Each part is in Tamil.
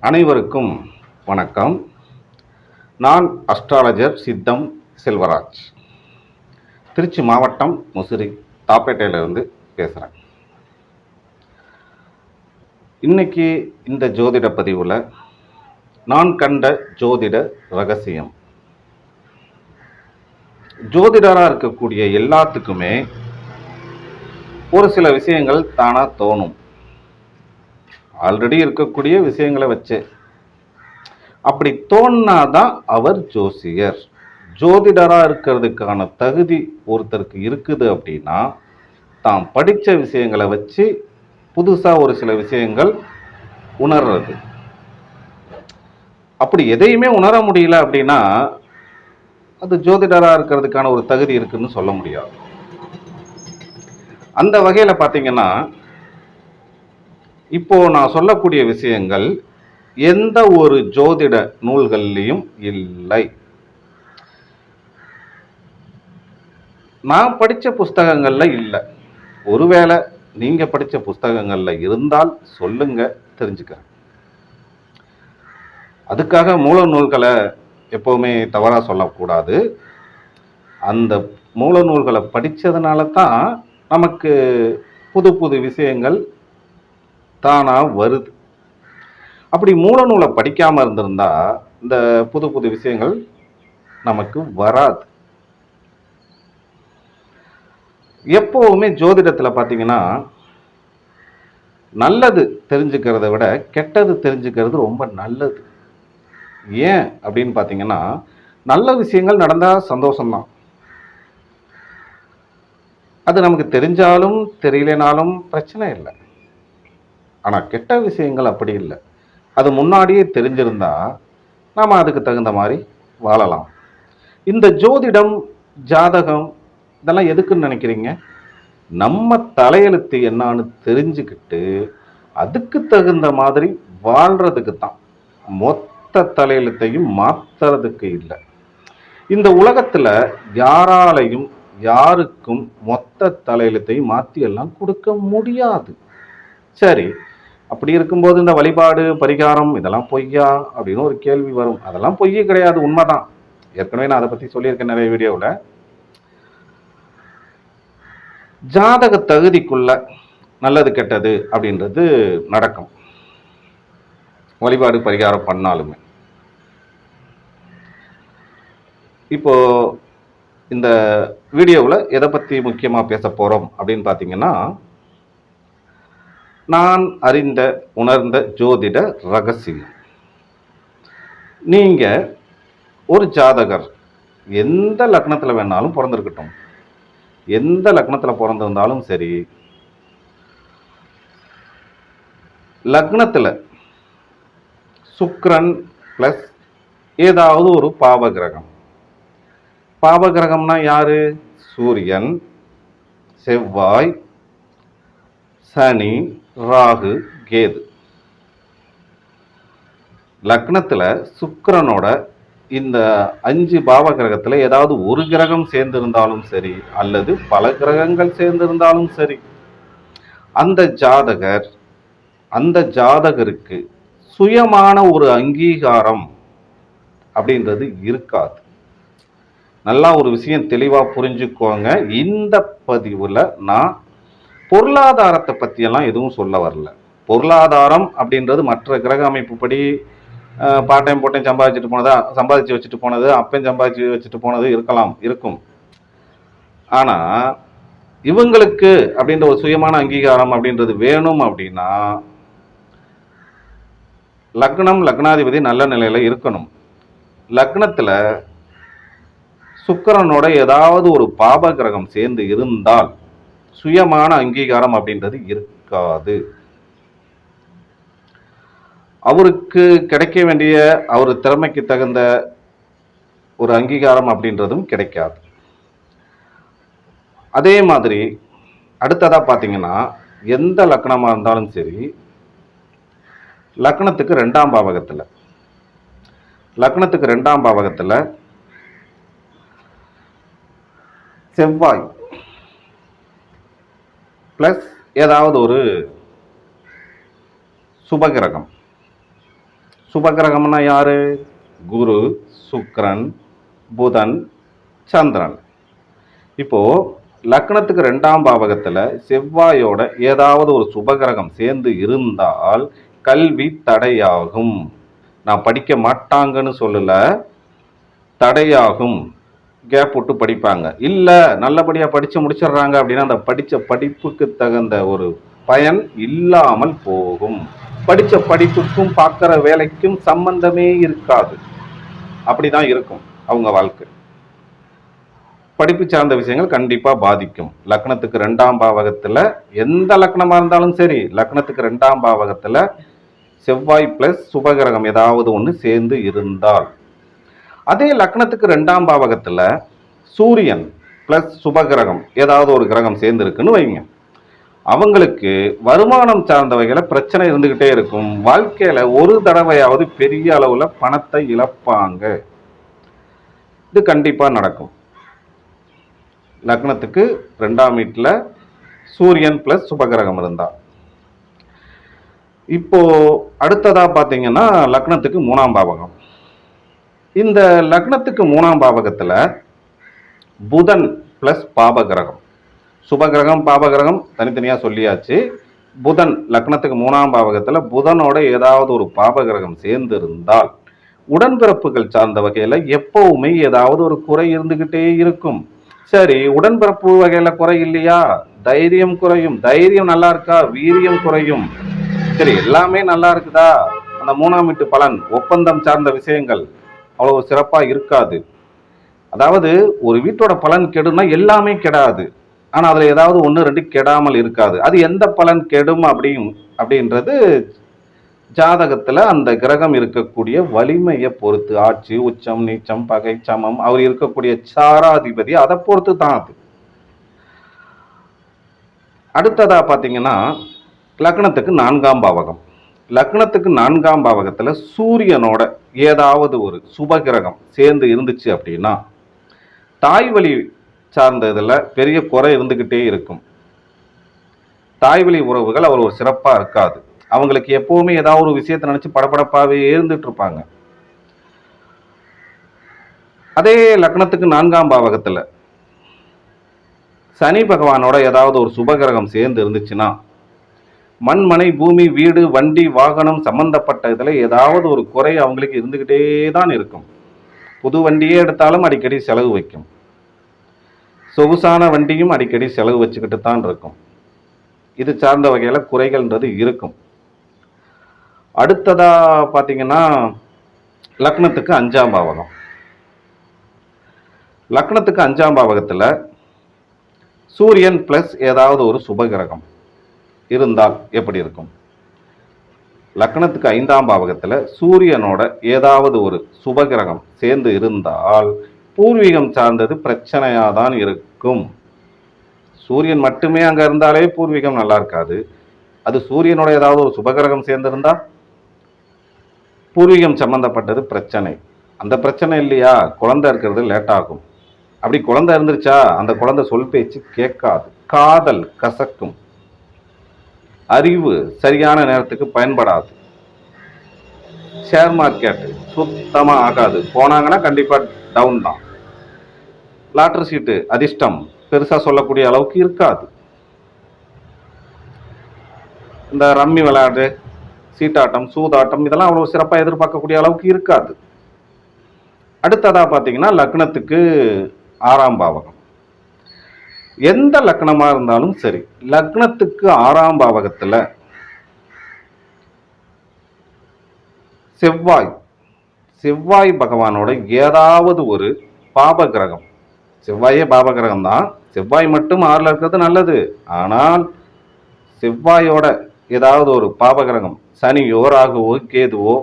அனைவருக்கும் வணக்கம். நான் அஸ்ட்ராலஜர் சித்தம் செல்வராஜ், திருச்சி மாவட்டம் முசிறி தாப்பேட்டையிலிருந்து பேசுகிறேன். இன்னைக்கு இந்த ஜோதிட பதிவில் நான் கண்ட ஜோதிட ரகசியம். ஜோதிடராக இருக்கக்கூடிய எல்லாத்துக்குமே ஒரு சில விஷயங்கள் தானாக தோணும். ஆல்ரெடி இருக்கக்கூடிய விஷயங்களை வச்சு அப்படி தோன்னாதான் அவர் ஜோசியர். ஜோதிடராக இருக்கிறதுக்கான தகுதி ஒருத்தருக்கு இருக்குது அப்படின்னா தான் படித்த விஷயங்களை வச்சு புதுசாக ஒரு சில விஷயங்கள் உணர்றது. அப்படி எதையுமே உணர முடியல அப்படின்னா அது ஜோதிடராக இருக்கிறதுக்கான ஒரு தகுதி இருக்குன்னு சொல்ல முடியாது. அந்த வகையில் பார்த்தீங்கன்னா இப்போ நான் சொல்லக்கூடிய விஷயங்கள் எந்த ஒரு ஜோதிட நூல்கள்லையும் இல்லை. நான் படித்த புஸ்தகங்கள்ல இல்லை. ஒருவேளை நீங்க படித்த புஸ்தகங்கள்ல இருந்தால் சொல்லுங்க, தெரிஞ்சுக்கிறேன். அதுக்காக மூல நூல்களை எப்பவுமே தவறா சொல்லக்கூடாது. அந்த மூல நூல்களை படித்ததுனால தான் நமக்கு புது புது விஷயங்கள் தானா வருது. அப்படி மூல நூலை படிக்காம இருந்திருந்தா இந்த புது புது விஷயங்கள் நமக்கு வராது. எப்பவுமே ஜோதிடத்துல பாத்தீங்கன்னா நல்லது தெரிஞ்சுக்கிறத விட கெட்டது தெரிஞ்சுக்கிறது ரொம்ப நல்லது. ஏன் அப்படின்னு பாத்தீங்கன்னா நல்ல விஷயங்கள் நடந்தா சந்தோஷம்தான். அது நமக்கு தெரிஞ்சாலும் தெரியலனாலும் பிரச்சனை இல்லை. ஆனா கெட்ட விஷயங்கள் அப்படி இல்லை. அது முன்னாடியே தெரிஞ்சிருந்தா நாம அதுக்கு தகுந்த மாதிரி வாழலாம். இந்த ஜோதிடம், ஜாதகம் இதெல்லாம் எதுக்குன்னு நினைக்கிறீங்க? நம்ம தலையெழுத்து என்னான்னு தெரிஞ்சுக்கிட்டு அதுக்கு தகுந்த மாதிரி வாழ்றதுக்கு தான். மொத்த தலையெழுத்தையும் மாத்துறதுக்கு இல்லை. இந்த உலகத்துல யாராலையும் யாருக்கும் மொத்த தலையெழுத்தையும் மாத்தி எல்லாம் கொடுக்க முடியாது. சரி, அப்படி இருக்கும்போது இந்த வழிபாடு, பரிகாரம் இதெல்லாம் பொய்யா அப்படின்னு ஒரு கேள்வி வரும். அதெல்லாம் பொய்யே கிடையாது, உண்மைதான். ஏற்கனவே நான் அதை பத்தி சொல்லியிருக்கேன் நிறைய வீடியோவில். ஜாதக தகுதிக்குள்ள நல்லது கெட்டது அப்படின்றது நடக்கும், வழிபாடு பரிகாரம் பண்ணாலுமே. இப்போ இந்த வீடியோவில் எதை பற்றி முக்கியமாக பேச போகிறோம் அப்படின்னு பார்த்தீங்கன்னா நான் அறிந்த உணர்ந்த ஜோதிட ரகசியம். நீங்க ஒரு ஜாதகர் எந்த லக்னத்தில் வேணாலும் பிறந்திருக்கட்டும், எந்த லக்னத்தில் பிறந்திருந்தாலும் சரி, லக்னத்தில் சுக்கிரன் பிளஸ் ஏதாவது ஒரு பாவகிரகம். பாவகிரகம்னா யாரு? சூரியன், செவ்வாய், சனி, ராகு, கேது. லக்னத்துல சுக்கிரனோட இந்த 5 பாவ கிரகத்துல ஏதாவது ஒரு கிரகம் சேர்ந்திருந்தாலும் சரி அல்லது பல கிரகங்கள் சேர்ந்திருந்தாலும் சரி, அந்த ஜாதகருக்கு சுயமான ஒரு அங்கீகாரம் அப்படின்றது இருக்காது. நல்லா ஒரு விஷயம் தெளிவா புரிஞ்சுக்கோங்க. இந்த பதிவுல நான் பொருளாதாரத்தை பற்றியெல்லாம் எதுவும் சொல்ல வரல. பொருளாதாரம் அப்படின்றது மற்ற கிரக அமைப்புப்படி பாட்டையும் போட்டையும் சம்பாதிச்சு வச்சுட்டு போனது, அப்பையும் சம்பாதிச்சு வச்சுட்டு போனது இருக்கும். ஆனால் இவங்களுக்கு அப்படின்ற ஒரு சுயமான அங்கீகாரம் அப்படின்றது வேணும் அப்படின்னா லக்னம், லக்னாதிபதி நல்ல நிலையில் இருக்கணும். லக்னத்தில் சுக்கிரனோட ஏதாவது ஒரு பாப கிரகம் சேர்ந்து இருந்தால் சுயமான அங்கீகாரம் அப்படின்றது இருக்காது. அவருக்கு கிடைக்க வேண்டிய அவர் திறமைக்கு தகுந்த ஒரு அங்கீகாரம் அப்படின்றதும் கிடைக்காது. அதே மாதிரி அடுத்ததா பார்த்தீங்கன்னா எந்த லக்னமா இருந்தாலும் சரி, லக்னத்துக்கு 2ஆம் பாவகத்துல செவ்வாய் பிளஸ் ஏதாவது ஒரு சுபகிரகம் சுபகிரகம்னா யாரு? குரு, சுக்கிரன், புதன், சந்திரன். இப்போ லக்னத்துக்கு 2ஆம் பாவகத்துல செவ்வாயோட ஏதாவது ஒரு சுபகிரகம் சேர்ந்து இருந்தால் கல்வி தடையாகும். நான் படிக்க மாட்டாங்கன்னு சொல்லல, தடையாகும். கேப் விட்டு படிப்பாங்க. இல்ல நல்லபடியா படிச்சு முடிச்சிடுறாங்க அப்படின்னா அந்த படிச்ச படிப்புக்கு தகுந்த ஒரு பயன் இல்லாமல் போகும். படிச்ச படிப்புக்கும் பார்க்குற வேலைக்கும் சம்பந்தமே இருக்காது. அப்படிதான் இருக்கும் அவங்க வாழ்க்கை. படிப்பு சார்ந்த விஷயங்கள் கண்டிப்பா பாதிக்கும். லக்னத்துக்கு 2ஆம் பாவகத்துல எந்த லக்னமா இருந்தாலும் சரி, லக்னத்துக்கு 2ஆம் பாவகத்துல செவ்வாய் பிளஸ் சுபகிரகம் ஏதாவது ஒன்று சேர்ந்து இருந்தால், அதே லக்னத்துக்கு 2ஆம் பாவகத்துல சூரியன் பிளஸ் சுபகிரகம் ஏதாவது ஒரு கிரகம் சேர்ந்து இருக்குன்னு வைங்க, அவங்களுக்கு வருமானம் சார்ந்த வகையில பிரச்சனை இருந்துகிட்டே இருக்கும். வாழ்க்கையில ஒரு தடவையாவது பெரிய அளவுல பணத்தை இழப்பாங்க. இது கண்டிப்பா நடக்கும். லக்னத்துக்கு 2ஆம் வீட்டுல சூரியன் பிளஸ் சுபகிரகம் இருந்தா. இப்போ அடுத்ததா பாத்தீங்கன்னா லக்னத்துக்கு 3ஆம் பாவகம். இந்த லக்னத்துக்கு 3ஆம் பாவகத்துல புதன் பிளஸ் பாபகிரகம். சுபகிரகம் பாபகிரகம் தனித்தனியா சொல்லியாச்சு. புதன் லக்னத்துக்கு 3ஆம் பாவகத்துல புதனோட ஏதாவது ஒரு பாபகிரகம் சேர்ந்து இருந்தால் உடன்பிறப்புகள் சார்ந்த வகையில எப்பவுமே ஏதாவது ஒரு குறை இருந்துகிட்டே இருக்கும். சரி, உடன்பிறப்பு வகையில குறை இல்லையா? தைரியம் குறையும். தைரியம் நல்லா இருக்கா? வீரியம் குறையும். சரி, எல்லாமே நல்லா இருக்குதா? அந்த 3ஆம் வீட்டு பலன் ஒப்பந்தம் சார்ந்த விஷயங்கள் அவ்வளவு சிறப்பா இருக்காது. அதாவது ஒரு வீட்டோட பலன் கெடுனா எல்லாமே கெடாது, ஆனா அதுல ஏதாவது 1-2 கெடாமல் இருக்காது. அது எந்த பலன் கெடும் அப்படின்றது ஜாதகத்துல அந்த கிரகம் இருக்கக்கூடிய வலிமையை பொறுத்து, ஆட்சி, உச்சம், நீச்சம், பகை, சமம், அவர் இருக்கக்கூடிய சாராதிபதி, அதை பொறுத்து தான் அது. அடுத்ததா பாத்தீங்கன்னா லக்னத்துக்கு 4ஆம் பாவகம். லக்னத்துக்கு 4ஆம் பாவகத்துல சூரியனோட ஏதாவது ஒரு சுபகிரகம் சேர்ந்து இருந்துச்சு அப்படின்னா தாய் வழி சார்ந்த இதுல பெரிய குறை இருந்துகிட்டே இருக்கும். தாய் வழி உறவுகள் அவர் ஒரு சிறப்பா இருக்காது. அவங்களுக்கு எப்பவுமே ஏதாவது ஒரு விஷயத்தை நினைச்சு படபடப்பாவே இருந்துட்டு இருப்பாங்க. அதே லக்னத்துக்கு 4ஆம் பாவகத்துல சனி பகவானோட ஏதாவது ஒரு சுபகிரகம் சேர்ந்து இருந்துச்சுன்னா மண், மனை, பூமி, வீடு, வண்டி, வாகனம் சம்பந்தப்பட்ட இதுல ஏதாவது ஒரு குறை அவங்களுக்கு இருந்துகிட்டே தான் இருக்கும். புது வண்டியே எடுத்தாலும் அடிக்கடி செலவு வைக்கும். சொகுசான வண்டியும் அடிக்கடி செலவு வச்சுக்கிட்டு தான் இருக்கும். இது சார்ந்த வகையில குறைகள்ன்றது இருக்கும். அடுத்ததா பாத்தீங்கன்னா லக்னத்துக்கு 5ஆம் பாவகம். லக்னத்துக்கு 5ஆம் பாவகத்துல சூரியன் பிளஸ் ஏதாவது ஒரு சுபகிரகம் இருந்தால் எப்படி இருக்கும்? லக்னத்துக்கு 5ஆம் பாவகத்துல சூரியனோட ஏதாவது ஒரு சுபகிரகம் சேர்ந்து இருந்தால் பூர்வீகம் சார்ந்தது பிரச்சனையா தான் இருக்கும். சூரியன் மட்டுமே அங்க இருந்தாலே பூர்வீகம் நல்லா இருக்காது. அது சூரியனோட ஏதாவது ஒரு சுபகிரகம் சேர்ந்திருந்தா பூர்வீகம் சம்பந்தப்பட்டது பிரச்சனை. அந்த பிரச்சனை இல்லையா, குழந்தை இருக்கிறது லேட் ஆகும். அப்படி குழந்தை இருந்துருச்சா அந்த குழந்தை சொல் பேச்சு கேட்காது, காதல் கசக்கும், அறிவு சரியான நேரத்துக்கு பயன்படாது, ஷேர் மார்க்கெட் சுத்தமா ஆகாது, போனாங்கன்னா கண்டிப்பா டவுன் தான். லாட்டரி சீட்டு அதிர்ஷ்டம் பெருசா சொல்லக்கூடிய அளவுக்கு இருக்காது. இந்த ரம்மி விளையாடு, சீட்டாட்டம், சூதாட்டம் இதெல்லாம் அவ்வளவு சிறப்பா எதிர்பார்க்கக்கூடிய அளவுக்கு இருக்காது. அடுத்ததா பாத்தீங்கன்னா லக்னத்துக்கு 6ஆம் பாவகம். எந்த லக்னமா இருந்தாலும் சரி, லக்னத்துக்கு 6ஆம் பாவகத்துல செவ்வாய் பகவானோட ஏதாவது ஒரு பாபகிரகம், செவ்வாயே பாபகிரகம் தான், செவ்வாய் மட்டும் 6ல இருக்கிறது நல்லது. ஆனால் செவ்வாயோட ஏதாவது ஒரு பாபகிரகம் சனியோ, ராகுவோ, கேதுவோ,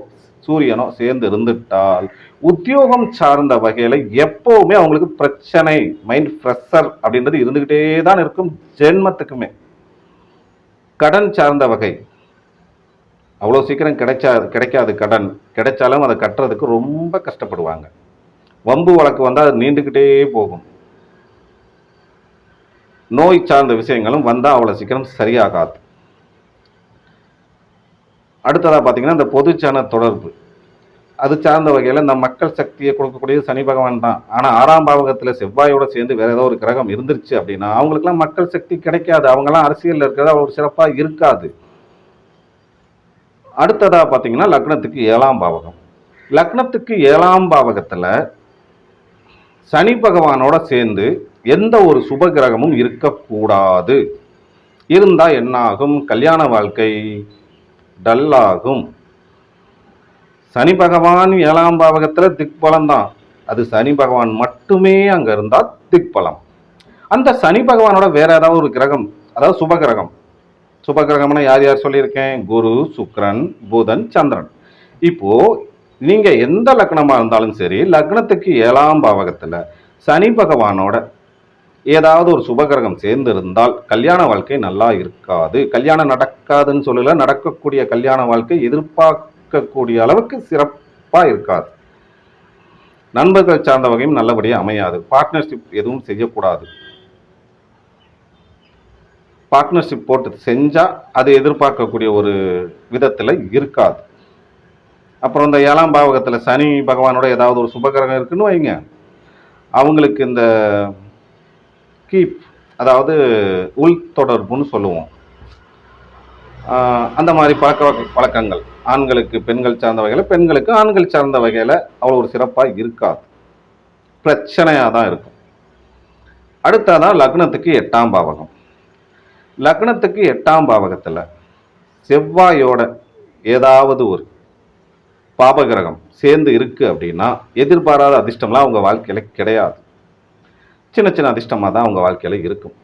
சூரியனோ சேர்ந்து இருந்துட்டால் உத்தியோகம் சார்ந்த வகையில எப்பவுமே அவங்களுக்கு பிரச்சனை, மைண்ட் ப்ரெஷர் அப்படின்றது இருந்துகிட்டே தான் இருக்கும் ஜென்மத்துக்குமே. கடன் சார்ந்த வகை அவ்வளோ சீக்கிரம் கிடைக்காது. கடன் கிடைச்சாலும் அதை கட்டுறதுக்கு ரொம்ப கஷ்டப்படுவாங்க. வம்பு வழக்கு வந்தால் அது நீண்டுகிட்டே போகும். நோய் சார்ந்த விஷயங்களும் வந்தால் அவ்வளோ சீக்கிரம் சரியாகாது. அடுத்ததாக பார்த்தீங்கன்னா இந்த பொதுச்சன தொடர்பு, அது சார்ந்த வகையில் இந்த மக்கள் சக்தியை கொடுக்கக்கூடியது சனி பகவான் தான். ஆனால் 6ஆம் பாவகத்தில் செவ்வாயோட சேர்ந்து வேற ஏதோ ஒரு கிரகம் இருந்துருச்சு அப்படின்னா அவங்களுக்குலாம் மக்கள் சக்தி கிடைக்காது. அவங்கெல்லாம் அரசியலில் இருக்கிறது அவ்வளோ சிறப்பாக இருக்காது. அடுத்ததா பார்த்தீங்கன்னா லக்னத்துக்கு 7ஆம் பாவகம். லக்னத்துக்கு 7ஆம் பாவகத்தில் சனி பகவானோட சேர்ந்து எந்த ஒரு சுப கிரகமும் இருக்கக்கூடாது. இருந்தால் என்ன ஆகும்? கல்யாண வாழ்க்கை டல்லாகும். சனி பகவான் 7ஆம் பாவகத்தில் திக்பலம் தான். அது சனி பகவான் மட்டுமே அங்கே இருந்தால் திக்பலம். அந்த சனி பகவானோட வேற ஏதாவது ஒரு கிரகம், அதாவது சுபகிரகம். சுபகிரகம்னா யார் யார் சொல்லியிருக்கேன்? குரு, சுக்கிரன், புதன், சந்திரன். இப்போ நீங்க எந்த லக்னமா இருந்தாலும் சரி, லக்னத்துக்கு 7ஆம் பாவகத்தில் சனி பகவானோட ஏதாவது ஒரு சுபகிரகம் சேர்ந்து இருந்தால் கல்யாண வாழ்க்கை நல்லா இருக்காது. கல்யாணம் நடக்காதுன்னு சொல்லல, நடக்கக்கூடிய கல்யாண வாழ்க்கை எதிர்பார்க்கக்கூடிய அளவுக்கு சிறப்பா இருக்காது. நண்பர்கள் சார்ந்த வகையும் நல்லபடியாக அமையாது. பார்ட்னர்ஷிப் எதுவும் செய்யக்கூடாது. பார்ட்னர்ஷிப் போட்டு செஞ்சா அது எதிர்பார்க்கக்கூடிய ஒரு விதத்தில் இருக்காது. அப்புறம் இந்த 7ஆம் பாவகத்தில் சனி பகவானோட ஏதாவது ஒரு சுபகிரகம் இருக்குன்னு வைங்க, அவங்களுக்கு இந்த கீப், அதாவது உள் தொடர்புன்னு சொல்லுவோம், அந்த மாதிரி பழக்கங்கள் ஆண்களுக்கு பெண்கள் சார்ந்த வகையில், பெண்களுக்கு ஆண்கள் சார்ந்த வகையில் அவ்வளோ ஒரு சிறப்பாக இருக்காது. பிரச்சனையாக தான் இருக்கும். அடுத்ததான் லக்னத்துக்கு 8ஆம் பாவகம். லக்னத்துக்கு 8ஆம் பாவகத்தில் செவ்வாயோட ஏதாவது ஒரு பாபகிரகம் சேர்ந்து இருக்கு அப்படின்னா எதிர்பாராத அதிர்ஷ்டம்லாம் அவங்க வாழ்க்கையில கிடையாது. சின்ன சின்ன அதிர்ஷ்டமாக தான் அவங்க வாழ்க்கையில இருக்கும்.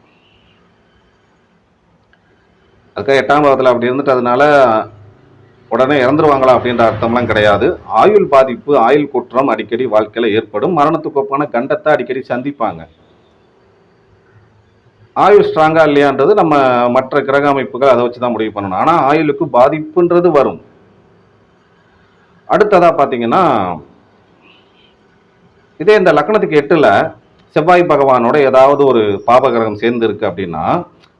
அதுக்காக 8ஆம் பாவத்தில் அப்படி இருந்துட்டு அதனால உடனே இறந்துருவாங்களா அப்படின்ற அர்த்தம்லாம் கிடையாது. ஆயுள் பாதிப்பு, ஆயுள் குற்றம் அடிக்கடி வாழ்க்கையில ஏற்படும். மரணத்துக்கு ஒப்பான கண்டத்தை அடிக்கடி சந்திப்பாங்க. ஆயுள் ஸ்ட்ராங்கா இல்லையான்றது நம்ம மற்ற கிரக அமைப்புகள் அதை வச்சு தான் முடிவு பண்ணணும். ஆனால் ஆயுளுக்கு பாதிப்புன்றது வரும். அடுத்ததா பார்த்தீங்கன்னா, இதே இந்த லக்னத்துக்கு 8ல் செவ்வாய் பகவானோட ஏதாவது ஒரு பாபகிரகம் சேர்ந்து இருக்கு அப்படின்னா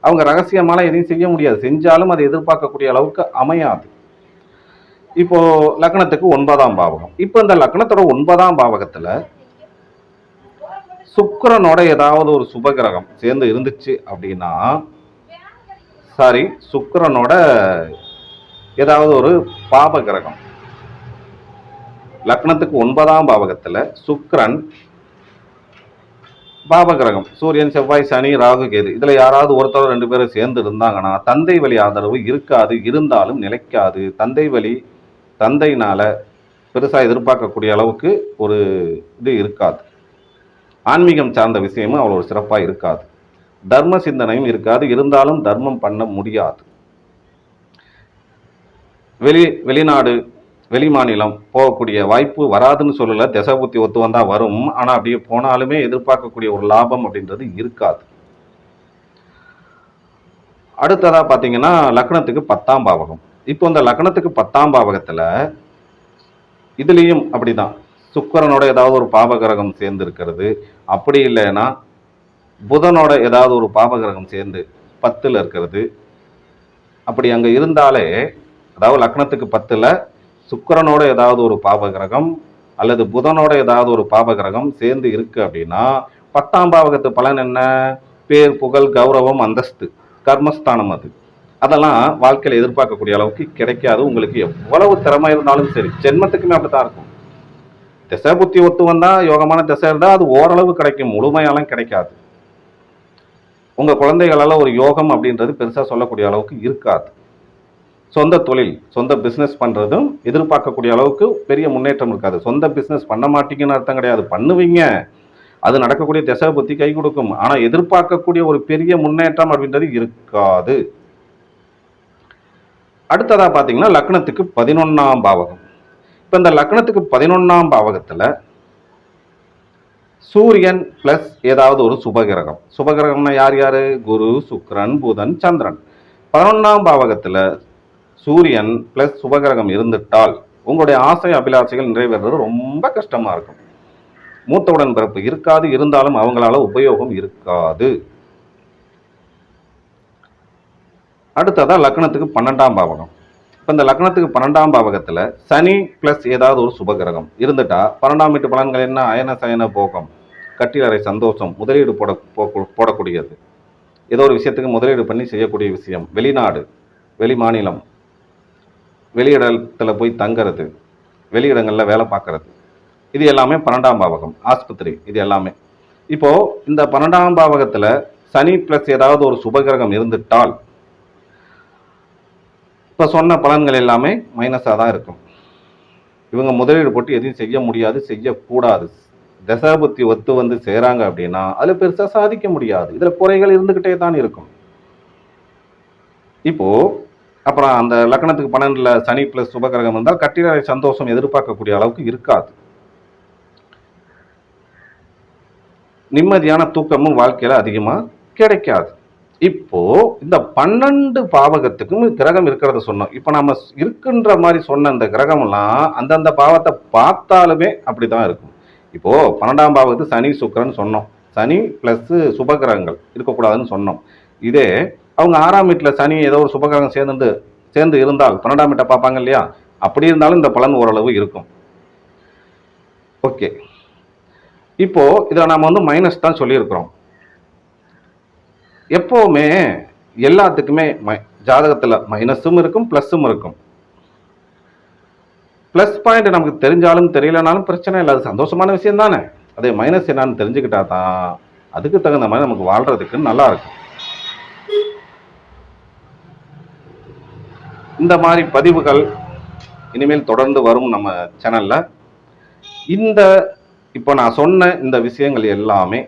அவங்க ரகசியமான எதையும் செய்ய முடியாது. செஞ்சாலும் அதை எதிர்பார்க்கக்கூடிய அளவுக்கு அமையாது. இப்போ லக்னத்துக்கு 9ஆம் பாவகம். இப்போ இந்த லக்னத்தோட 9ஆம் பாவகத்துல சுக்கிரனோட ஏதாவது ஒரு சுபகிரகம் சேர்ந்து இருந்துச்சு அப்படின்னா, சுக்கிரனோட ஏதாவது ஒரு பாபகிரகம் லக்னத்துக்கு 9ஆம் பாவகத்துல சுக்கிரன், பாபகிரகம் சூரியன், செவ்வாய், சனி, ராகு, கேது, இதுல யாராவது ஒருத்தர் 2 பேரும் சேர்ந்து இருந்தாங்கன்னா தந்தை வழி ஆதரவு இருக்காது. இருந்தாலும் நிலைக்காது. தந்தை வழி, தந்தையினால பெருசா எதிர்பார்க்கக்கூடிய அளவுக்கு ஒரு இது இருக்காது. ஆன்மீகம் சார்ந்த விஷயமும் அவ்வளோ ஒரு சிறப்பா இருக்காது. தர்ம சிந்தனையும் இருக்காது. இருந்தாலும் தர்மம் பண்ண முடியாது. வெளிநாடு, வெளி மாநிலம் போகக்கூடிய வாய்ப்பு வராதுன்னு சொல்லல. தசபுத்தி ஒத்து வந்தா வரும். ஆனா அப்படியே போனாலுமே எதிர்பார்க்கக்கூடிய ஒரு லாபம் அப்படின்றது இருக்காது. அடுத்ததா பாத்தீங்கன்னா லக்னத்துக்கு 10ஆம் பாவகம். இப்போ இந்த லக்னத்துக்கு 10ஆம் பாவகத்துல இதுலயும் அப்படிதான் சுக்கிரனோட ஏதாவது ஒரு பாபகிரகம் சேர்ந்து இருக்கிறது. அப்படி இல்லைன்னா புதனோட ஏதாவது ஒரு பாபகிரகம் சேர்ந்து 10ல் இருக்கிறது. அப்படி அங்க இருந்தாலே, அதாவது லக்னத்துக்கு 10ல் சுக்கிரனோட ஏதாவது ஒரு பாபகிரகம் அல்லது புதனோட ஏதாவது ஒரு பாபகிரகம் சேர்ந்து இருக்கு அப்படின்னா 10ஆம் பாவகத்து பலன் என்ன? பேர், புகழ், கௌரவம், அந்தஸ்து, கர்மஸ்தானம். அதெல்லாம் வாழ்க்கையில எதிர்பார்க்கக்கூடிய அளவுக்கு கிடைக்காது. உங்களுக்கு எவ்வளவு திறமை இருந்தாலும் சரி, ஜென்மத்துக்குமே அப்படித்தான் இருக்கும். திசை புத்தி ஒத்து வந்தா, யோகமான திசை இருந்தா அது ஓரளவு கிடைக்கும், முழுமையாலாம் கிடைக்காது. உங்க குழந்தைகளால ஒரு யோகம் அப்படின்றது பெருசா சொல்லக்கூடிய அளவுக்கு இருக்காது. சொந்த தொழில், சொந்த பிஸ்னஸ் பண்ணுறதும் எதிர்பார்க்கக்கூடிய அளவுக்கு பெரிய முன்னேற்றம் இருக்காது. சொந்த பிஸ்னஸ் பண்ண மாட்டீங்கன்னு அர்த்தம் கிடையாது, பண்ணுவீங்க. அது நடக்கக்கூடிய திசை புத்தி கை கொடுக்கும். ஆனால் எதிர்பார்க்கக்கூடிய ஒரு பெரிய முன்னேற்றம் அப்படின்றது இருக்காது. அடுத்ததாக பார்த்தீங்கன்னா லக்னத்துக்கு 11ஆம் பாவகம். இப்போ இந்த லக்னத்துக்கு 11ஆம் பாவகத்தில் சூரியன் பிளஸ் ஏதாவது ஒரு சுபகிரகம். சுபகிரகம்னா யார் யாரு? குரு, சுக்கிரன், புதன், சந்திரன். 11ஆம் பாவகத்தில் சூரியன் பிளஸ் சுபகிரகம் இருந்துட்டால் உங்களுடைய ஆசை அபிலாசைகள் நிறைவேறது ரொம்ப கஷ்டமா இருக்கும். மூத்த உடன் பிறப்பு இருக்காது. இருந்தாலும் அவங்களால உபயோகம் இருக்காது. அடுத்ததா லக்னத்துக்கு 12ஆம் பாவகம். இப்போ இந்த லக்னத்துக்கு 12ஆம் பாவகத்தில் சனி ப்ளஸ் ஏதாவது ஒரு சுபகிரகம் இருந்துட்டா 12ஆம் வீட்டு பலன்கள் என்ன? அயன சயன போகம், கட்டிலறை சந்தோஷம், முதலீடு போடக்கூடியது, ஏதோ ஒரு விஷயத்துக்கு முதலீடு பண்ணி செய்யக்கூடிய விஷயம், வெளிநாடு, வெளி மாநிலம், வெளியிடத்தில் போய் தங்கிறது, வெளியிடங்களில் வேலை பார்க்கறது, இது எல்லாமே 12ஆம் பாவகம். ஆஸ்பத்திரி, இது எல்லாமே. இப்போ இந்த 12ஆம் பாவகத்தில் சனி ப்ளஸ் ஏதாவது ஒரு சுபகிரகம் இருந்துட்டால் இப்போ சொன்ன பலன்கள் எல்லாமே மைனஸாக தான் இருக்கும். இவங்க முதலீடு போட்டு எதையும் செய்ய முடியாது, செய்யக்கூடாது. தசாபுத்தி ஒத்து வந்து சேராங்க அப்படின்னா அதில் பெருசாக சாதிக்க முடியாது. இதில் குறைகள் இருந்துக்கிட்டே தான் இருக்கும். இப்போ அப்புறம் அந்த லக்னத்துக்கு 12ல் சனி ப்ளஸ் சுபகிரகம் இருந்தால் கட்டிலறை சந்தோஷம் எதிர்பார்க்கக்கூடிய அளவுக்கு இருக்காது. நிம்மதியான தூக்கமும் வாழ்க்கையில் அதிகமாக கிடைக்காது. இப்போ இந்த 12 பாவகத்துக்கும் கிரகம் இருக்கிறத சொன்னோம். இப்போ நம்ம இருக்குன்ற மாதிரி சொன்ன அந்த கிரகம்லாம் அந்தந்த பாவத்தை பார்த்தாலுமே அப்படிதான் இருக்கும். இப்போ 12ஆம் பாவத்துக்கு சனி சுக்கிரன் சொன்னோம். சனி பிளஸ் சுபகிரகங்கள் இருக்கக்கூடாதுன்னு சொன்னோம். இதே அவங்க 6ஆம் வீட்டில் சனி ஏதோ ஒரு சுபகிரகம் சேர்ந்து இருந்தால் 12ஆம் வீட்டை பார்ப்பாங்க இல்லையா? அப்படி இருந்தாலும் இந்த பலன் ஓரளவு இருக்கும். ஓகே, இப்போ இதில் நாம வந்து மைனஸ் தான் சொல்லியிருக்கிறோம். எப்போவுமே எல்லாத்துக்குமே ஜாதகத்தில் மைனஸும் இருக்கும் ப்ளஸ்ஸும் இருக்கும். ப்ளஸ் பாயிண்ட் நமக்கு தெரிஞ்சாலும் தெரியலனாலும் பிரச்சனை இல்லை, அது சந்தோஷமான விஷயம் தானே. அதே மைனஸ் என்னன்னு தெரிஞ்சுக்கிட்டா தான் அதுக்கு தகுந்த மாதிரி நமக்கு வாழ்றதுக்கு நல்லா இருக்கும். இந்த மாதிரி பதிவுகள் இனிமேல் தொடர்ந்து வரும் நம்ம சேனல்ல. இப்போ நான் சொன்ன இந்த விஷயங்கள் எல்லாமே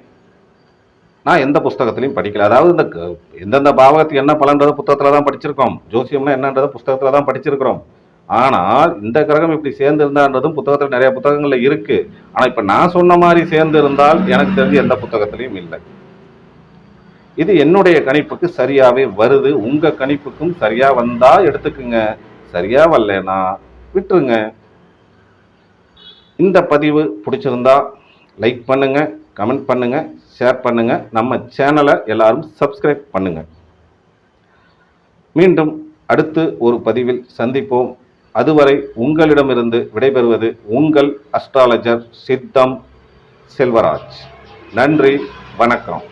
நான் எந்த புஸ்தகத்திலையும் படிக்கல. அதாவது இந்த எந்தெந்த பாவகத்துக்கு என்ன பலன்றத புத்தகத்துல தான் படிச்சிருக்கோம், ஜோசியம்னா என்னன்றதை புஸ்தகத்துல தான் படிச்சிருக்கிறோம். ஆனால் இந்த கிரகம் இப்படி சேர்ந்து இருந்தான்றதும் புத்தகத்துல நிறைய புத்தகங்கள்ல இருக்கு. ஆனா இப்ப நான் சொன்ன மாதிரி சேர்ந்து இருந்தால் எனக்கு தெரிஞ்சு எந்த புத்தகத்திலையும் இல்லை. இது என்னுடைய கணிப்புக்கு சரியாவே வருது. உங்க கணிப்புக்கும் சரியா வந்தா எடுத்துக்குங்க, சரியா வரலனா விட்டுருங்க. இந்த பதிவு பிடிச்சிருந்தா லைக் பண்ணுங்க, கமெண்ட் பண்ணுங்க, ஷேர் பண்ணுங்க. நம்ம சேனலை எல்லாரும் சப்ஸ்கிரைப் பண்ணுங்க. மீண்டும் அடுத்து ஒரு பதிவில் சந்திப்போம். அதுவரை உங்களிடமிருந்து விடைபெறுவது உங்கள் அஸ்ட்ராலஜர் சித்தம் செல்வராஜ். நன்றி, வணக்கம்.